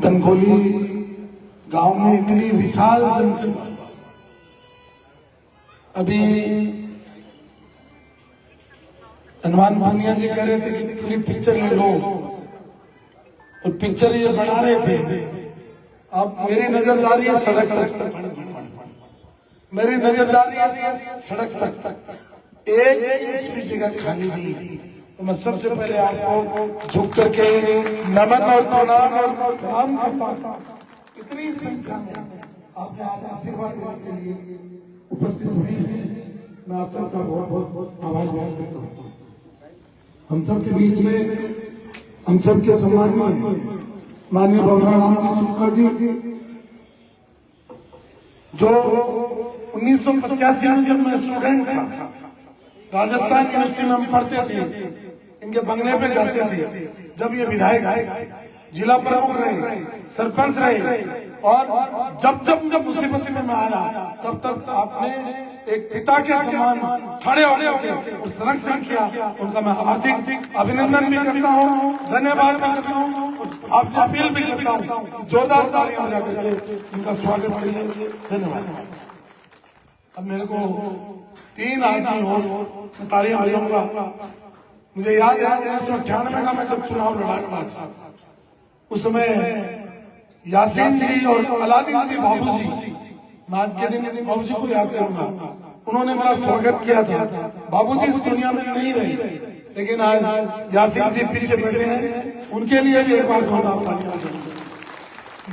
धनखोली गांव में इतनी विशाल जनसभा। अभी हनुमान भानिया जी कह रहे थे कि पूरी पिक्चर ले लो, और पिक्चर ये बना रहे थे। अब मेरी नजर जा रही है सड़क तक, मेरी नजर जा रही है सड़क तक, एक इंच भी जगह खाली नहीं है। तो मैं सबसे पहले आपको झुक करके नमन और प्रणाम और सलाम करता हूं। इतनी संख्या में आपने आज आशीर्वाद देने के लिए उपस्थित हुए हैं, मैं आप सबका बहुत बहुत आभार व्यक्त करता हूँ। हम सबके बीच में, हम सबके सम्मान में माननीय भवराम जी सुक्खा जी, जो 1985 में जब मैं स्टूडेंट था, राजस्थान यूनिवर्सिटी में हम पढ़ते थे, इनके बंगले पे जाते थे। जब ये विधायक, जिला प्रमुख रहे, सरपंच रहे, और जब मुसीबत में मैं आया, तब आपने एक पिता के समान खड़े होने और संरक्षण किया। उनका मैं हार्दिक अभिनंदन भी करता हूँ, धन्यवाद भी करता हूँ, आपसे अपील भी करता हूँ, जोरदार तालियां बजा करके इनका स्वागत करिए। धन्यवाद। अब मेरे को 3 आदमी और मैं तालियां बजाऊंगा। मुझे याद है 1998 का मैं जब चुनाव लड़ा था, उस समय यासीन जी और अलादीन जी बाबू जी, मैं आज के दिन बाबू जी को याद करूंगा, उन्होंने मेरा स्वागत किया था। बाबू जी इस दुनिया में नहीं रहे, लेकिन आज यासीन जी पीछे बैठे हैं, उनके लिए भी एक बार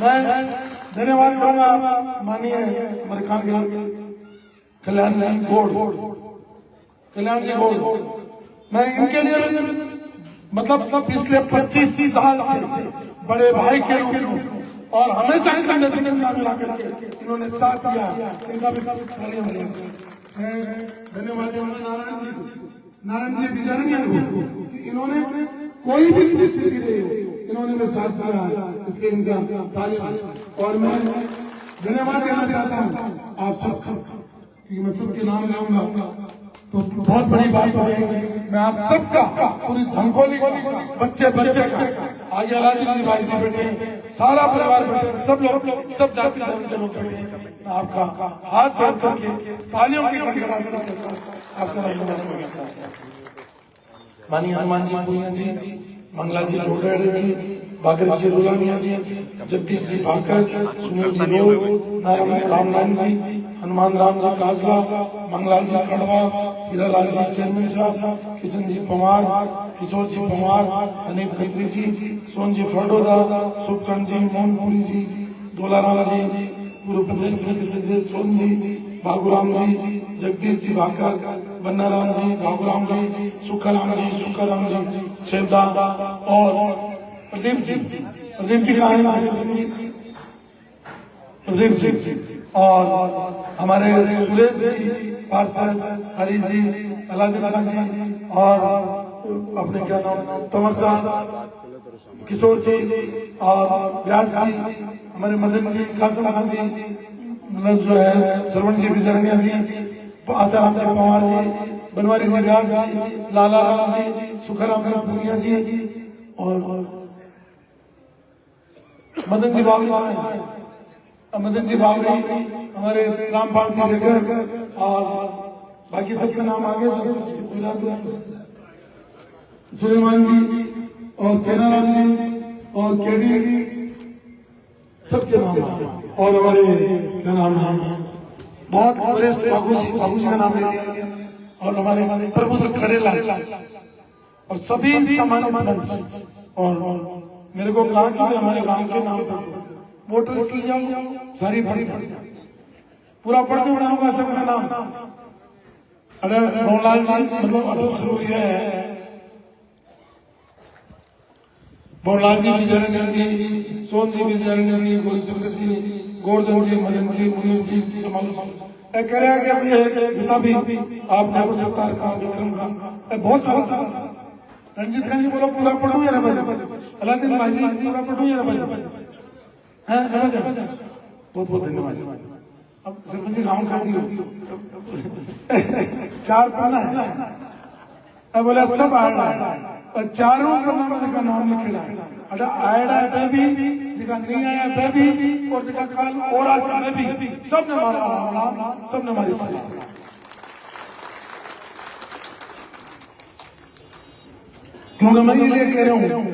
मैं धन्यवाद करूंगा माननीय हमारे खान कल्याण जी गौड़, मैं इनके लिए मतलब पिछले 25 साल से बड़े भाई के रूप में और हमेशा कंधे से कंधा मिला करके इन्होंने साथ दिया। इनका भी धन्यवाद नारायण जी बिजारनिया को, इन्होंने कोई भी स्थिति रही हो, इन्होंने भी साथ दिया, इसलिए इनका तालियां। और मैं धन्यवाद देना चाहता हूँ आप सब, मैं सबके नाम लाऊंगा तो बहुत बड़ी बात हो जाएगी। मैं आप सबका, पूरी धनखोली बच्चे आगे अलादीन जी भाई जी बैठे, सारा परिवार बैठे, सब लोग, सब जाति धर्म के लोग बैठे, मैं आपका हाथ जोड़ करके तालियों की गड़गड़ाहट के साथ आपका धन्यवाद करना चाहता हूं। माननीय हनुमान जी भूनिया जी, मंगला जी लोडरे जी, बागर जी रुलानिया जी, जगदीश जी भाकर, सुनील जी रोल, नारायण रामलाल जी, हनुमान राम जी काजला, मंगलाल जी कड़वा, हीरालाल जी चेयरमैन साहब, किशन जी पवार, किशोर जी पवार, अनिल खत्री जी, सोन जी फरडोदा, सुखकर्ण जी, मोहनपुरी जी, दोलाराम जी, पूर्व पंचायत समिति सदस्य सोन जी, बाबूराम जी, जगदीश जी भाकर, बन्नाराम जी, बाबूराम जी, सुखाराम जी, सेवदा और प्रदीप जी कहाँ है? प्रदीप जी और हमारे सुरेश जी, पार्षद हरी जी, अलादीन जी, और अपने क्या नाम तंवर साहब, किशोर जी और व्यास जी, हमारे मदन जी, कासम खान जी, मतलब जो है श्रवण जी बिजरनिया जी, आसाराम जी पवार जी, बनवारी जी व्यास जी, लाला राम जी, सुखाराम जी भूनिया जी, और मदन जी बावरी, मदन जी बावरी, हमारे रामपाल जी रेगर, और बाकी सबके नाम आगे सब सुलेमान जी और चेनाराम जी और केडी, सबके नाम, और हमारे क्या नाम है बहुत वरिष्ठ बाबू जी का नाम ले लिया, और हमारे प्रभु से खड़ेला और सभी सम्मानित मंच, और मेरे को कहा कि हमारे गांव के नाम पर वोटर लिस्ट ले जाओ, सारी पढ़ी पूरा पढ़ते बनाऊंगा सबका नाम। अरे मोहनलाल जी मतलब शुरू किया है, मोहनलाल जी बिजरनिया जी, सोन जी बिजरनिया जी, गोलशंकर जी, गोवर्धन जी, मदन जी, मुनीर जी, जितना भी आप सत्तार का विक्रम का बहुत सारा रणजीत खान जी बोलो पूरा पढ़ू यार भाई, अलादीन भाई जी पूरा पढ़ू यार भाई, बहुत बहुत धन्यवाद। अब सरपंच जी गाँव कर दियो 4 पन्ना है, बोले सब आ रहा है, और चारों पन्ना में का नाम लिखेगा, अड़ा आया है भी जगह नहीं आया है भी और जगह कल और आज समय भी सबने हमारा राम सबने हमारी सलाह। क्योंकि मैं ये कह रहा हूं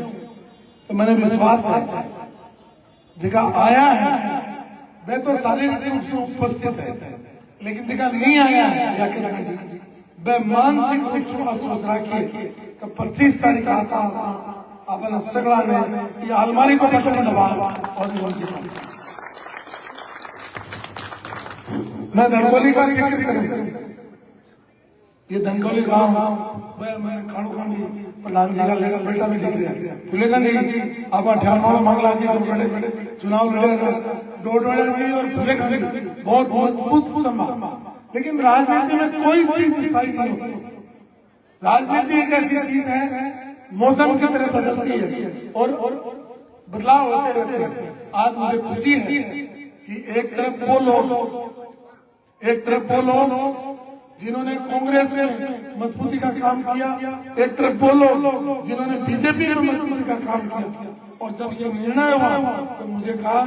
तो मैंने विश्वास है जगह आया है वह तो शारीरिक रूप से उपस्थित है, लेकिन जगह नहीं आया है या वह मानसिक रूप से अफसोस रखिए कि 25 तारीख आता अपना सगड़ा में या अलमारी को बटन दबा और मैं धनकोली का जिक्र करूं। ये धनकोली गांव मैं खाड़ू खांडी प्रधान जी का बेटा भी लिख रहा फुलेगा नहीं आप अठारह मंगला जी बड़े चुनाव लड़े डोडवाड़ा जी और फुलेगा बहुत मजबूत स्तंभ। लेकिन राजनीति में कोई चीज स्थायी नहीं होती। राजनीति एक ऐसी चीज है मौसम की तरह बदलती है और बदलाव होते रहते हैं। आज मुझे खुशी है कि एक तरफ वो लोग जिन्होंने कांग्रेस में मजबूती का काम किया, एक तरफ वो लोग जिन्होंने बीजेपी में मजबूती का काम किया। और जब ये निर्णय हुआ तो मुझे कहा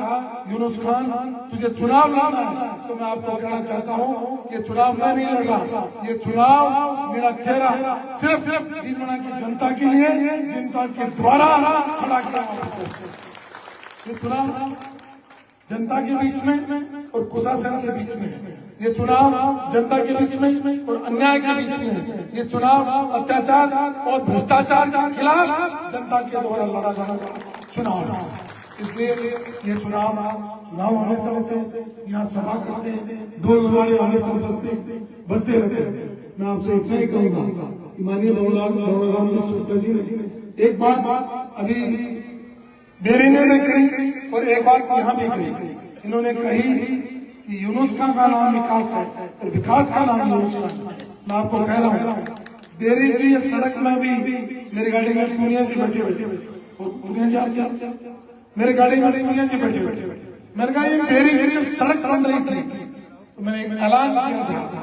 यूनुस खान तुझे चुनाव लड़ना है, तो मैं आपको कहना चाहता हूँ ये चुनाव मैं नहीं लड़ रहा, ये चुनाव मेरा चेहरा सिर्फ बीरमणा की जनता के लिए, जनता के द्वारा खड़ा किया। ये चुनाव जनता के बीच में और कुशासन के बीच में, ये चुनाव जनता के बीच में और अन्याय के बीच में, ये चुनाव अत्याचार और भ्रष्टाचार के खिलाफ जनता के द्वारा लड़ा जाना चुनाव। इसलिए ये चुनाव हमेशा होते, यहाँ सभा करते हैं, ढोल नगाड़े हमेशा बजते रहते हैं। मैं आपसे इतना ही कहूंगा कि माननीय भगवान जी सुरता जी ने एक बात अभी मेरे ने कही और एक बात यहाँ भी कही। इन्होंने कही कि यूनुस खान का नाम विकास है और विकास का नाम यूनुस खान। मैं आपको कह रहा हूँ डेरी की ये सड़क में भी मेरी गाड़ी में दुनिया से बैठे दुनिया से आप मेरे गाड़ी में दुनिया से बैठे मैंने कहा ये डेरी की जब सड़क बन रही थी तो मैंने एक ऐलान किया था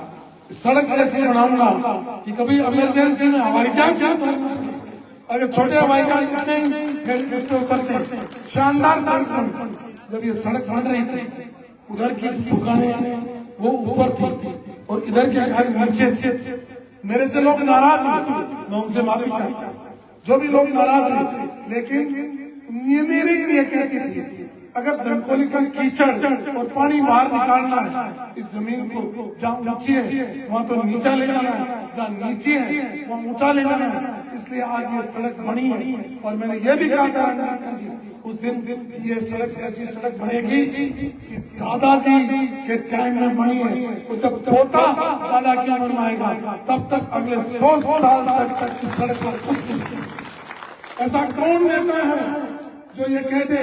सड़क ऐसी बनाऊंगा कि कभी इमरजेंसी में हवाई जहाज अगर छोटे हवाई जहाज उतरते शानदार सड़क। जब ये सड़क बन रही थी उधर की दुकानें वो ऊपर थी और इधर के घर नीचे। मेरे से लोग नाराज हुए, मैं उनसे माफी चाहता हूं जो भी लोग नाराज हुए, लेकिन ये मेरे लिए कहती थी अगर धनकोली का कीचड़ और पानी बाहर निकालना है इस जमीन को, जहाँ ऊंची है वहाँ तो नीचा ले जाना है, जहाँ नीचे है वहाँ ऊंचा ले जाना है। इसलिए आज ये सड़क बनी है और मैंने ये भी कहा था उस दिन ये सड़क ऐसी सड़क बनेगी कि दादाजी के टाइम में बनी है और जब पोता दादा की उम्र में आएगा तब तक अगले 100 साल तक इस सड़क पर कुछ ऐसा कौन नेता है जो ये कह दे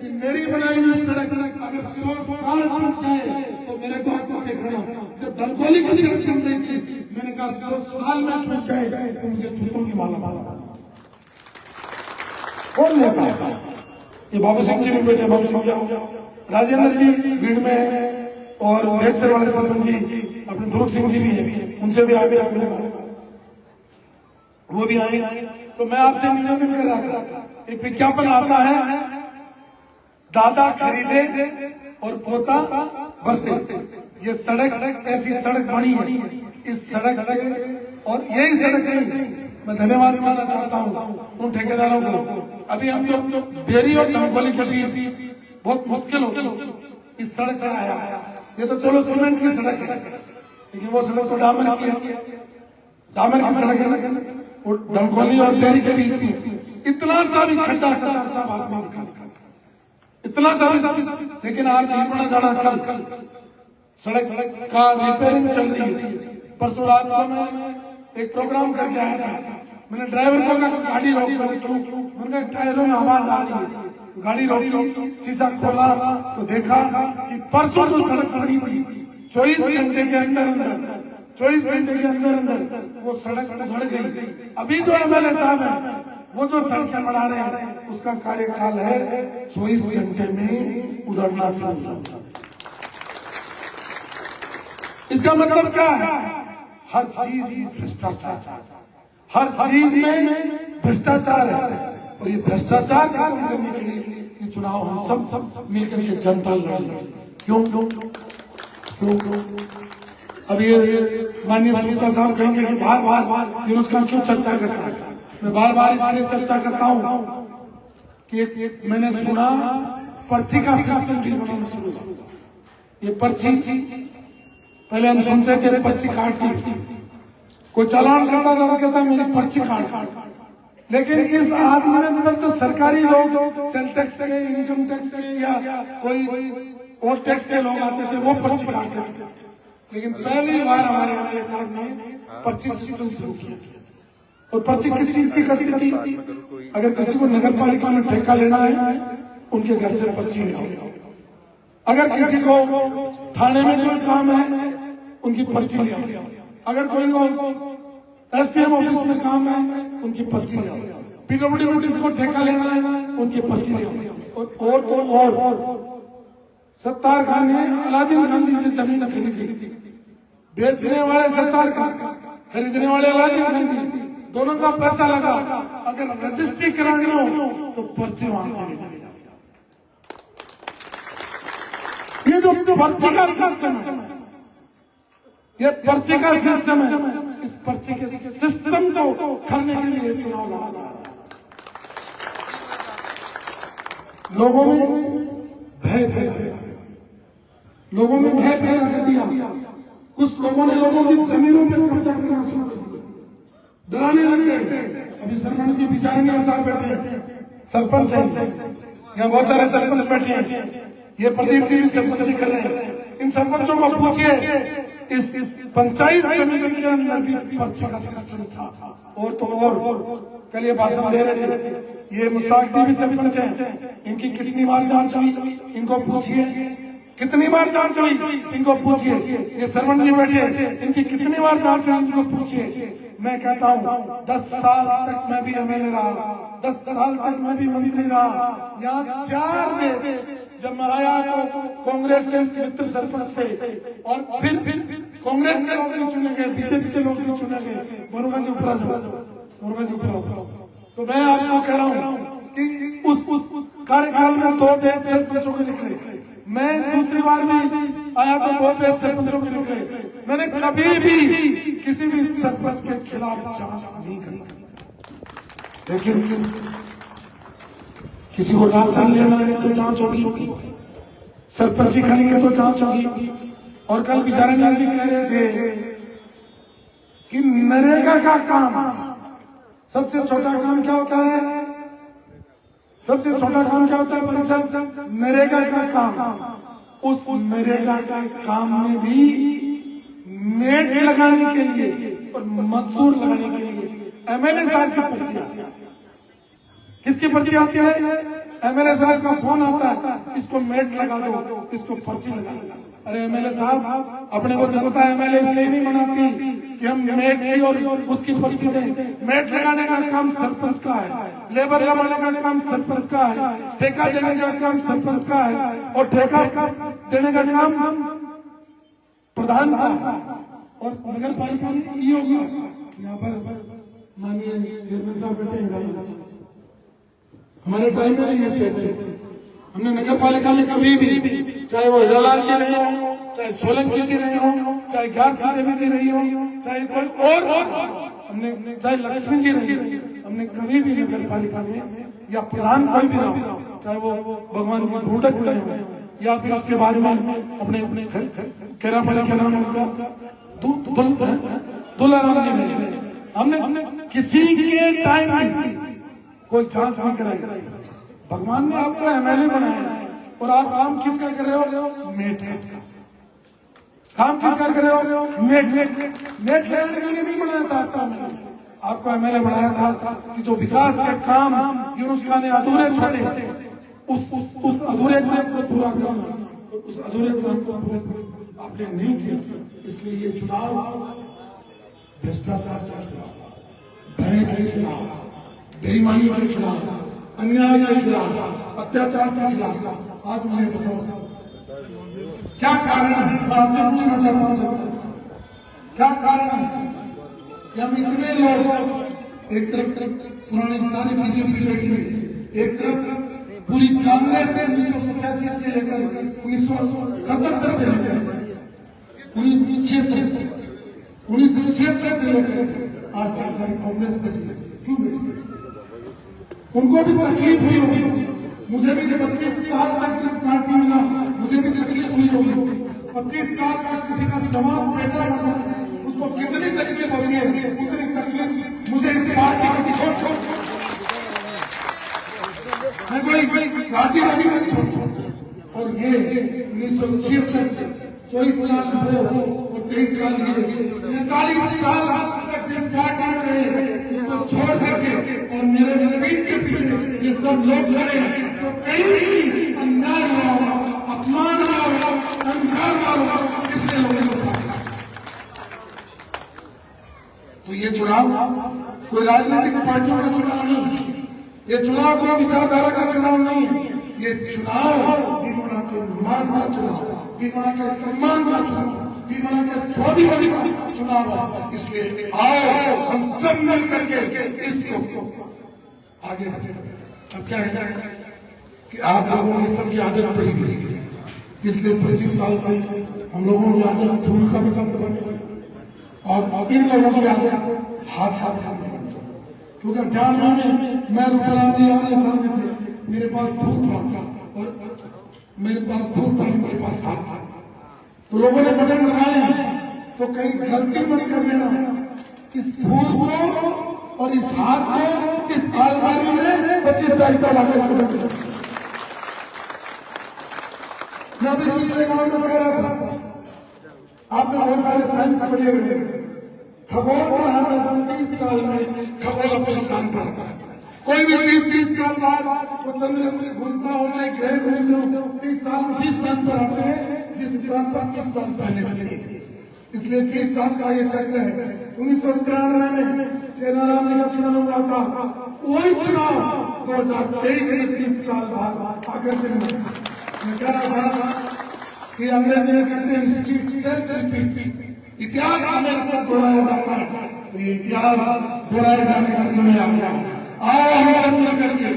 कि मेरी बनाई हुई सड़क अगर 100 साल टूट जाए तो मेरे को आपको देखना। जब धनकोली की सड़क बन रही थी मैंने कहा 100 साल में टूट जाए तो मुझे जूतों की माला कौन लेता है? ये बाबू सिंह जी भी बैठे, बाबू सिंह राजेंद्र जी भीड़ में है और नेक्सर वाले सरपंच जी अपने ध्रुव सिंह जी भी है, उनसे भी आगे वो भी आए। तो मैं आपसे निवेदन कर रहा था एक विज्ञापन आता है दादा खरीदे और पोता बरते। ये सड़क ऐसी सड़क बनी है इस सड़क से और यही सड़क नहीं मैं धन्यवाद मानना चाहता हूँ उन ठेकेदारों को। अभी हम जो बेरी और धनकोली के बीच बहुत मुश्किल हो इस सड़क से आया, ये तो चलो सीमेंट की सड़क है लेकिन वो सड़क तो डामर की सड़क है। धनकोली और बेरी के बीच इतना सा भी खड्डा इतना सा भी, लेकिन आज बीरमणा जाना कल सड़क का रिपेयरिंग चल रही है। परसों रात को मैं एक प्रोग्राम करके आया था, मैंने ड्राइवर को कहा गाड़ी रोक, टायरों में आवाज आ रही है, गाड़ी रोकी, शीशा खोला तो देखा कि परसों जो सड़क बनी थी 24 घंटे के अंदर वो सड़क उधड़ गई। अभी जो एमएलए साहब है वो जो सड़कें बना रहे हैं उसका कार्यकाल है 24 घंटे में उधड़ना शुरू। इसका मतलब क्या है? हर चीज भ्रष्टाचार, हर चीज में भ्रष्टाचार है। और ये भ्रष्टाचार का कम करने के लिए ये चुनाव हम सब मिलकर के जनता लड़ रहे हैं। क्यों क्यों क्यों अब ये माननीय सुनीता साहब कहेंगे कि बार बार यूनुस खान क्यों चर्चा करता है। मैं बार बार इसलिए चर्चा करता हूं कि मैंने सुना पर्ची का सिस्टम भी बनाना शुरू हुआ। ये पर्ची पहले हम सुनते थे पर्ची काट की, कोई चालान करता था तो कहता मेरी पर्ची काट, लेकिन इस आदमी ने तो सरकारी लोग सेल टैक्स के, इनकम टैक्स के या कोई और टैक्स के लोग आते थे वो पर्ची काटते थे, लेकिन पहली बार हमारे एमएलए साहब ने पर्ची सिस्टम शुरू किया। और पर्ची किस चीज की कटती थी? अगर किसी को नगर पालिका में ठेका लेना है उनके घर से पर्ची ले आओ, अगर किसी को थाने में कोई काम है उनकी पर्ची ले आओ, अगर कोई एसडीएम ऑफिस में काम है उनकी पर्ची ले आओ, पीडब्ल्यूडी नोटिस को ठेका लेना है उनकी पर्ची ले आओ। और तो और सत्तार खान ने अलादीन खान जी से जमीन खरीदी, बेचने वाले सत्तार खान, खरीदने वाले अलादीन खान जी, दोनों का पैसा लगा। अगर रजिस्ट्री करानी हो तो पर्ची वहां से ले जाओ। ये जो पर्ची का सिस्टम है, ये पर्ची का सिस्टम है, इस पर्ची के सिस्टम को करने के लिए चुनाव लड़ा जा रहा है। लोगों में भय फैला, लोगों में भय पैदा कर दिया। कुछ लोगों ने लोगों की जमीनों में कब्जा करना शुरू कर दिया, डराने लग गए। अभी सरपंच जी बेचारे यहाँ साथ बैठे हैं, सरपंच हैं, यहाँ बहुत सारे सरपंच बैठे हैं, ये प्रदीप जी भी सरपंच कर रहे हैं। इन सरपंचों को पूछिए इस पंचायत जमीन के अंदर भी पर्ची का सिस्टम था। और तो और कल ये भाषण दे रहे थे, ये मुश्ताक जी भी सरपंच हैं, इनकी कितनी बार जांच हुई इनको पूछिए, कितनी बार जांच हुई इनको पूछिए। ये सरपंच जी बैठे, इनकी कितनी बार जांच हुई इनको पूछिए। मैं कहता हूँ 10 साल तक मैं भी एमएलए रहा, 10 साल तक मैं भी मंत्री रहा। यहाँ 4 में जब मैं आया तो कांग्रेस के मित्र सरपंच थे और फिर कांग्रेस के लोग भी चुने गए, बीजेपी के लोग भी चुने गए, मुरुगन जी ऊपर तो मैं आपको कह रहा हूँ कि उस कार्यकाल में 2 बेच सरपंचों के निकले। मैं दूसरी बार भी आया तो 2 बेच सरपंचों के निकले। मैंने कभी भी किसी भी सरपंच के खिलाफ जांच नहीं करी, लेकिन किसी को राशन लेना है तो जांच होगी, सरपंची करेंगे तो जांच होगी। और कल बिचारा जी कह रहे थे कि नरेगा का काम सबसे छोटा काम क्या होता है? सबसे छोटा काम क्या होता है परिषद? नरेगा का काम। उस नरेगा का काम में भी मेट लगाने के लिए और मजदूर लगाने के लिए एमएलए साहब की पर्ची आती है। किसकी पर्ची आती है? एमएलए साहब का फोन आता है, इसको मेट लगा दो, इसको पर्ची लगा दो। अरे एमएलए साहब, अपने को जनता एमएलए इसलिए नहीं बनाती कि हम मेट की और उसकी पर्ची दें। मेट लगाने का काम सरपंच का है, लेबर लगाने का काम सरपंच का है, ठेका देने का काम सरपंच का है और ठेका देने का काम प्रधान का है और नगर पालिका में ये होगा। यहाँ पर माननीय चेयरमैन साहब बैठे हैं, हमारे टाइम में नहीं है चेक। हमने नगर पालिका में कभी भी, चाहे वो हीरालाल जी रहे हो, चाहे सोलंकी जी रहे हो, चाहे ज्ञान देवी जी रही हो, चाहे कोई और हमने, चाहे लक्ष्मी जी रही हो, हमने कभी भी नगर पालिका में या प्रधान कोई भी ना हो, चाहे वो भगवान जी भूटक रहे हो या फिर उसके बाद में अपने केरापल्ली के नाम उनका दुलाराम जी रहे, हमने किसी के टाइम में कोई जांच नहीं कराई। भगवान ने आपको एमएलए बनाया है और आप काम किसका कर रहे हो? मेट का काम किसका कर रहे हो? मेट लेने के लिए नहीं बनाया था आपका एमएलए। आपको एमएलए बनाया था कि जो विकास के काम यूनुस खान ने अधूरे छोड़े, उस अधूरे काम को पूरा करना, उस अधूरे काम को पूरा आपने नहीं किया। इसलिए ये चुनाव भ्रष्टाचार के खिलाफ, भय के खिलाफ, बेईमानी के खिलाफ, अन्याय के खिलाफ, अत्याचार के खिलाफ। आज मुझे बताओ क्या कारण है? आपसे पूछना चाहता हूँ, क्या कारण है कि हम इतने लोग एक तरफ पुरानी सारी बीजेपी बैठी हुई, एक तरफ पूरी कांग्रेस ने 1985 से लेकर 1977 से लेकर 1976 से लेकर आज तक सारी कांग्रेस बैठी है। क्यों बैठी? उनको भी तकलीफ हुई होगी, मुझे भी 25 साल तक जिस पार्टी मिला मुझे भी तकलीफ हुई होगी। 25 साल का किसी का जवाब बेटा होता है, उसको कितनी तकलीफ होती है, उतनी तकलीफ मुझे इस पार्टी को छोड़ मैं कोई राजी नहीं छोड़। और ये 1976 से 24 साल वो और 23 साल ये 47 साल तक जिस पार्टी में रहे उसको छोड़ करके और मेरे पीठ के पीछे ये सब लोग लड़े, तो कहीं भी अन्याय हुआ होगा, अपमान हुआ होगा, अंधकार हुआ होगा, इसलिए लोगों को। तो ये चुनाव कोई राजनीतिक पार्टियों का चुनाव नहीं, ये चुनाव कोई विचारधारा का चुनाव नहीं है, ये चुनाव बीमाना के मान का चुनाव, बीमाना के सम्मान का चुनाव, बीमाना के स्वाभिमान का चुनाव है। इसलिए आओ हम सब मिल करके इसको आगे बढ़े। अब क्या है कि आप लोगों की सबकी आदत पड़ी गई, पिछले 25 साल से हम लोगों की आदत धूल का भी कम बने और इन लोगों की आदत हाथ का भी बने। क्योंकि जानने में मैं ऊपर आने सामने थे, मेरे पास भूत था और मेरे पास भूत था, मेरे पास हाथ था, तो लोगों ने बटन लगाए तो कहीं गलती मत कर देना, इस भूत को और इस हाथ को इस अलमारी में 25 तारीख को लगा। मैं अभी पिछले गांव में कह रहा था, आपने बहुत सारे साइंस पढ़े हुए, खगोल पढ़ा 30 साल में खगोल अपने स्थान पर आता है। कोई भी चीज 30 साल बाद वो चंद्र घूमता हो चाहे ग्रह घूमते हो, 30 साल उसी स्थान पर आते हैं जिस स्थान पर 30 साल पहले बने। इसलिए 30 साल का ये चक्र है। 1993 में चेनाराम जी का चुनाव हुआ था, वही चुनाव 2023 में 30 साल बाद आकर के मैं कह रहा था कि अंग्रेजी में कहते हैं हिस्ट्री सेल्फ रिपीट, इतिहास हमेशा दोहराया जाता है, तो ये इतिहास दोहराए जाने का समय आ गया। आओ हम सब मिल करके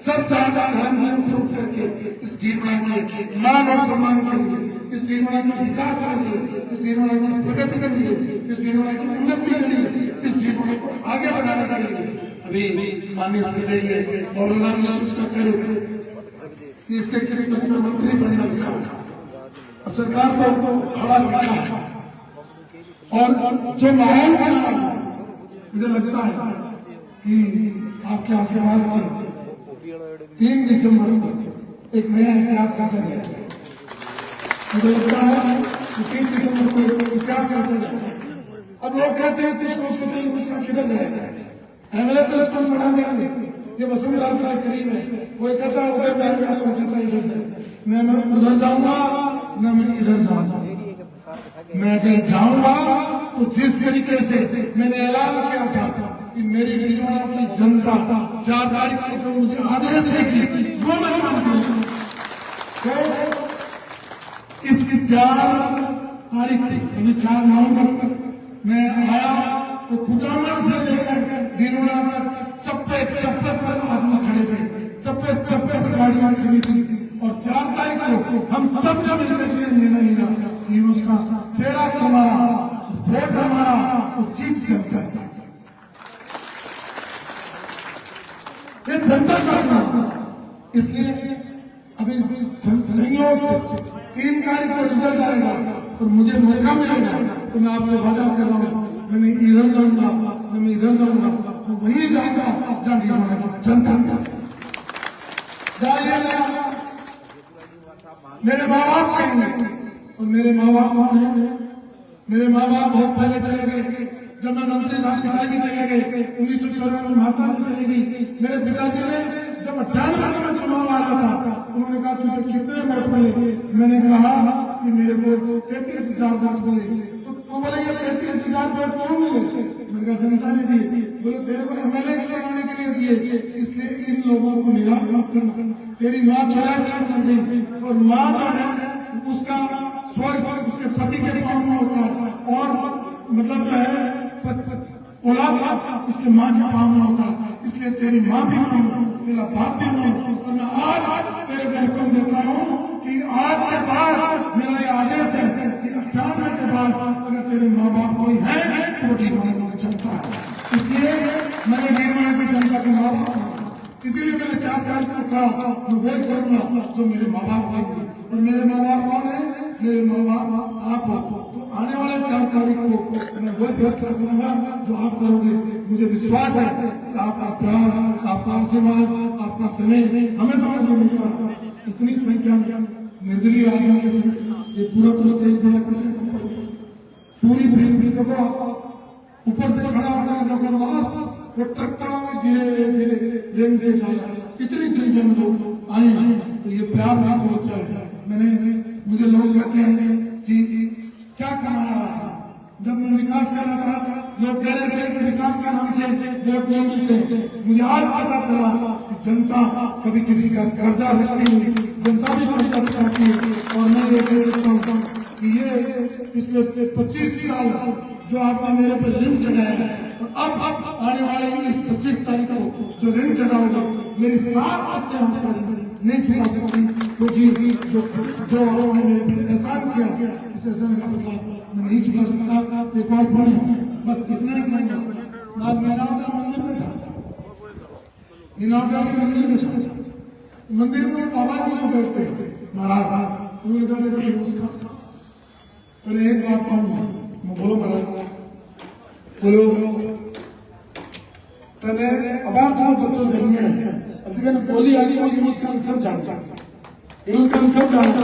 सब साझा धर्म से शुरू करके इस जीवन के मान और सम्मान के लिए, इस जीवन के विकास के लिए, इस जीवन की प्रगति के लिए, इस जीवन की उन्नति के लिए, इस जीवन को आगे बढ़ाने के लिए अभी माननीय संजय और राम जी सूचना करें कि इसके किस किस्म में मंत्री बनना लिखा। अब सरकार तो हवा सीखा और जो माहौल बना, मुझे लगता है कि आपके आशीर्वाद से 3 दिसंबर को एक नया इतिहास रचा जाएगा। मुझे लगता है कि 3 दिसंबर को इतिहास रचा जाएगा। अब लोग कहते हैं कुछ का किधर जाएगा, एमएलए तो इसको बना देंगे, ये वसुंधरा के करीब है, कोई कहता है उधर जाएगा, कोई कहता है इधर जाएगा। मैं उधर जाऊंगा न मैं इधर जाऊंगा, मैं अगर जाऊंगा तो जिस तरीके से मैंने ऐलान किया था कि मेरी बीमार की जनता 4 तारीख को जो मुझे आदेश देगी वो मैं मानूंगा। तो इस 4 तारीख अभी 4 नवंबर मैं आया तो कुचामन से लेकर बीरोड़ा तक चप्पे चप्पे पर आदमी खड़े थे, चप्पे चप्पे पर गाड़ियां खड़ी थी और 4 तारीख को हम सब ने मिलकर निर्णय लिया कि उसका चेहरा हमारा, वोट हमारा, वो जीत जनता। ये जनता का चुनाव, इसलिए अभी संयोग से 3 तारीख को रिजल्ट आएगा और मुझे मौका मिलेगा तो मैं आपसे वादा कर रहा हूँ, मैं इधर जाऊंगा, मैं इधर जाऊंगा, मैं वहीं जाऊंगा जहाँ जनता जाइएगा। मेरे माँ बाप कहेंगे और मेरे माँ बाप कौन है? मेरे माँ बाप बहुत पहले चले गए, जब मैं मंत्री था पिताजी चले गए, 1994 में माता जी चली गई। मेरे पिताजी ने जब 98 में चुनाव आ रहा था उन्होंने कहा तुझे कितने वोट मिले? मैंने कहा कि मेरे को 33,000 वोट मिले। तो बोले ये 33,000 वोट क्यों मिले? मैंने कहा जनता ने दिए। बोले तेरे को एमएलए बनाने के लिए दिए, इसलिए इन लोगों को निराश मत करना। तेरी माँ 84 चल गई और माँ जो है उसका स्वर्ग उसके पति के पाँव में होता है और मतलब जो है औलाद उसके माँ के पाँव में होता, इसलिए तेरी माँ भी माँ, तेरा बाप भी माँ। और मैं आज तेरे को हुक्म देता हूँ कि आज के बाद मेरा ये आदेश है कि 98 के बाद अगर तेरे माँ बाप कोई है तो निर्माण की जनता है। इसलिए मैंने निर्माण की जनता के माँ बाप, इसीलिए मैंने 4 साल को कहा मैं वही करूंगा जो मेरे माँ बाप करेंगे। और मेरे माँ बाप कौन है? मेरे माँ बाप आप हो। तो आने वाले 4 तारीख को मैं वही फैसला करूंगा जो आप करोगे। मुझे विश्वास है कि आपका प्यार, आपका आशीर्वाद, आपका समय हमेशा मुझे मिलता है। इतनी संख्या में निर्दलीय आदमी के साथ ये पूरा तो स्टेज बड़ा कुर्सी पूरी भीड़ देखो, ऊपर से खड़ा होकर देखो वो ट्रकों में धीरे धीरे रेंग दे जाए, इतनी संख्या में लोग आए हैं। तो ये प्यार बात होता है। मुझे लोग कहते हैं कि क्या कमाया, जब मैं विकास कर रहा था लोग कह रहे थे कि विकास के नाम से वोट नहीं मिलते। मुझे आज पता चला कि जनता कभी किसी का कर्जा लेती नहीं, जनता भी कर्जा चाहती है। और मैं ये कह सकता हूँ कि ये पिछले 25 साल जो आपने मेरे पर ऋण चढ़ाया है, अब आने वाले इस 25 तारीख को जो ऋण चढ़ाओगे मेरी 7 हफ्ते आप नहीं चुका सकती, क्योंकि जो उन्होंने मेरे पर एहसान किया इस एहसान का मतलब मैं नहीं चुका सकता। एक और बोले बस इतना ही कहूंगा। आज मीनावटा मंदिर में था, मीनावटा के मंदिर में था, मंदिर में बाबा जी जो बैठते हैं महाराज, उन्होंने कहा मेरे नमस्कार। अरे एक बात कहूंगा, बोलो महाराज, बोलो तने अबार था बच्चों से नहीं है अजगर बोली आनी वो यूज का सब जानता, यूज का सब जानता।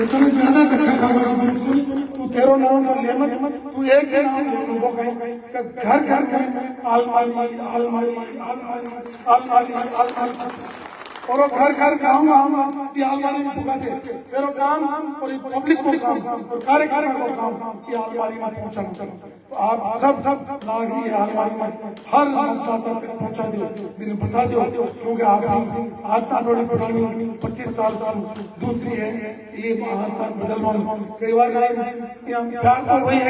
इतना ज्यादा धक्का खावा तू तेरो नाम का लेमत तू एक ही नाम ले लोगों का घर घर में आलमारी आलमारी आलमारी आलमारी आलमारी और वो घर घर गाँव गाँव ये आलमारी में भुगा दे तेरो काम और पब्लिक को काम और कार्यकर्ता को काम ये आलमारी में पहुंचा। तो आप सब लागी है आलमारी में हर मतदाता तक पहुंचा दो, मैंने बता दो, क्योंकि आप आदत थोड़ी पुरानी 25 साल से दूसरी है, ये आदत बदलवान कई बार प्यार तो वही है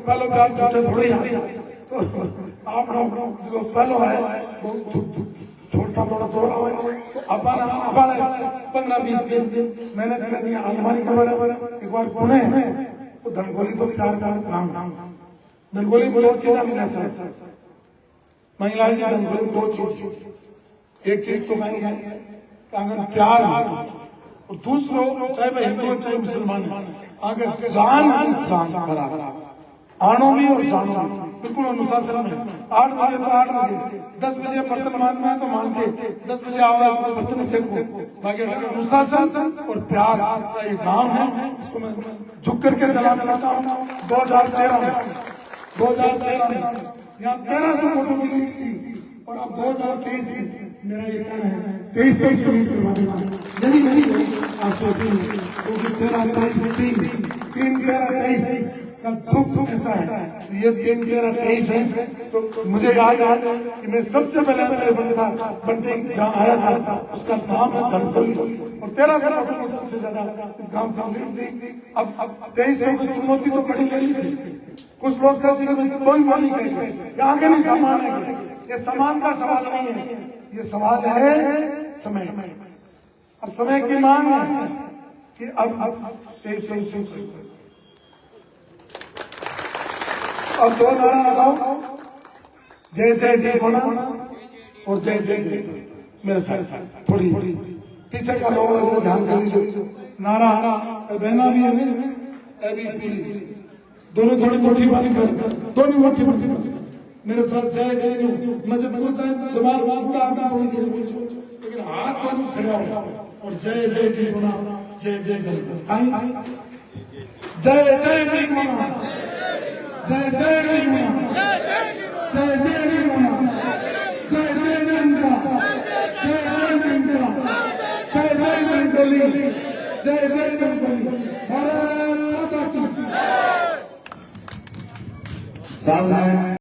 पहले प्यार छोटे थोड़े तो आप जो पहलो है वो छोटा थोड़ा छोड़ा हुआ है। अब 15-20 दिन मैंने करनी आलमारी के बराबर। एक बार पुणे तो धनगोली तो प्यार धनगोली में 2 चीजें मिला सर महिला जी, धनगोली में 2 चीज, एक चीज तो कहीं है अगर प्यार और दूसरों चाहे वह हिंदू चाहे मुसलमान अगर जान बराबर आनो भी और जानो भी बिल्कुल अनुशासन में 8 बजे तो 8 बजे 10 बजे बर्तन मानना है तो मान के 10 बजे आवाज में बर्तन फेंको। बाकी अनुशासन और प्यार का ये गांव है, इसको मैं झुक करके सलाम करता हूँ। 2013 में यहाँ 1300 फोटो मिली थी और अब 2023 में मेरा ये कहना है 2300 किलोमीटर नहीं आप सोचिए, क्योंकि 13-23 का सुख ऐसा है। ये 13-23 है तो मुझे याद है कि मैं सबसे पहले बनते जहाँ आया था उसका नाम है धनगोली और 1300 सबसे ज्यादा इस गांव से मिली। अब 2300 की चुनौती तो बड़ी ले ली थी। कुछ लोग कहते हैं कोई मानी कहेंगे आगे नहीं समान है, ये समान का सवाल नहीं है, ये सवाल है समय। अब समय की मांग है कि अब 2300 अब 2 नारा लगाओ, जय जय जय बोला और जय जय जय मेरे साथ थोड़ी पीछे का लोग ध्यान कर लीजिए। नारा बहना भी है दोनों थोड़ी मोटी बात कर, दोनों मोटी मेरे साथ जय जय मस्जिद को चाहे जवाब पूरा आना थोड़ी देर लेकिन हाथ दोनों खड़ा हो और जय जय जय बोला, जय जय जय जय जय जय बोला, जय जय निर्मला, जय जय निर्मला, जय जय नंदा, जय जय नंदा, जय जय नंदली, जय जय नंदली, भारत माता की।